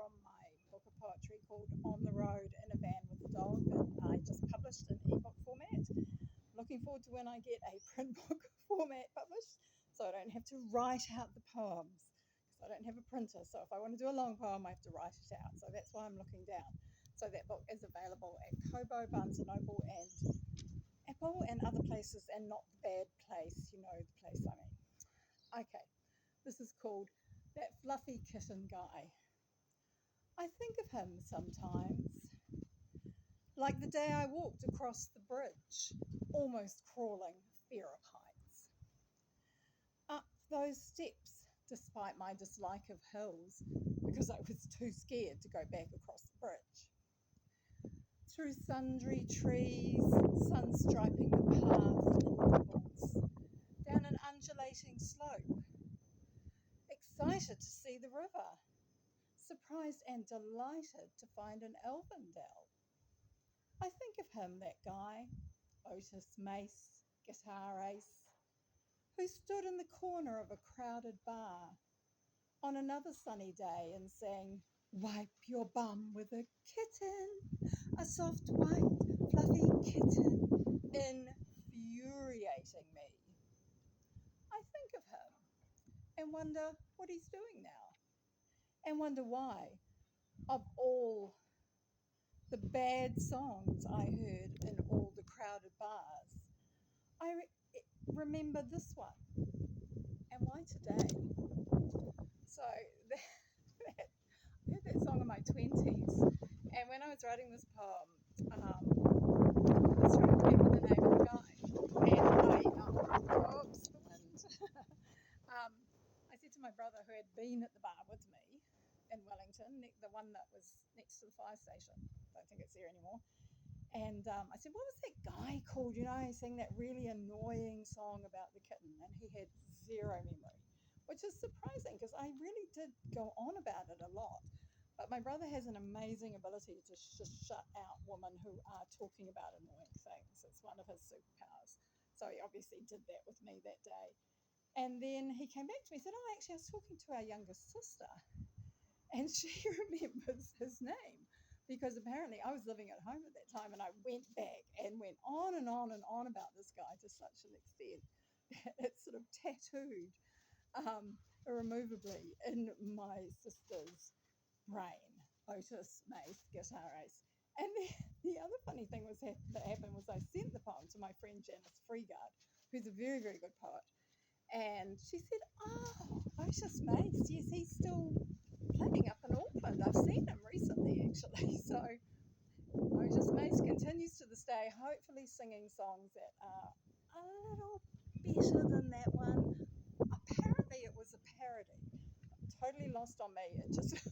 from my book of poetry called On the Road in a Van with a Dog that I just published in ebook format. Looking forward to when I get a print book format published so I don't have to write out the poems because I don't have a printer. So if I want to do a long poem, I have to write it out. So that's why I'm looking down. So that book is available at Kobo, Barnes & Noble and Apple and other places, and not the bad place, you know, the place I mean. Okay, this is called That Fluffy Kitten Guy. I think of him sometimes, like the day I walked across the bridge, almost crawling fear of heights. Up those steps, despite my dislike of hills, because I was too scared to go back across the bridge. Through sundry trees, sun striping the path in ripples, down an undulating slope, excited to see the river, surprised and delighted to find an elven dell. I think of him, that guy, Otis Mace, guitar ace, who stood in the corner of a crowded bar on another sunny day and sang, "Wipe your bum with a kitten, a soft white fluffy kitten," infuriating me. I think of him and wonder what he's doing now, and wonder why, of all the bad songs I heard in all the crowded bars, remember this one, and why today. So that, I heard that song in my 20s, and when I was writing this poem, I was trying to remember the name of the guy, and oops, the wind. I said to my brother, who had been at the bar with me in Wellington, the one that was next to the fire station, I don't think it's there anymore, and I said, what was that guy called? You know, he sang that really annoying song about the kitten, and he had zero memory, which is surprising because I really did go on about it a lot. But my brother has an amazing ability to just shut out women who are talking about annoying things. It's one of his superpowers. So he obviously did that with me that day. And then he came back to me and said, oh, actually, I was talking to our youngest sister, and she remembers his name because apparently I was living at home at that time, and I went back and went on and on and on about this guy to such an extent that it's sort of tattooed irremovably in my sister's brain. Otis Mace, guitar ace. And the other funny thing that happened was I sent the poem to my friend Janice Freegard, who's a very, very good poet. And she said, oh, Otis Mace, yes, he's still playing up in Auckland. I've seen him recently, actually. So Otis Mace continues to this day, hopefully singing songs that are a little better than that one. Apparently it was a parody. Totally lost on me. It just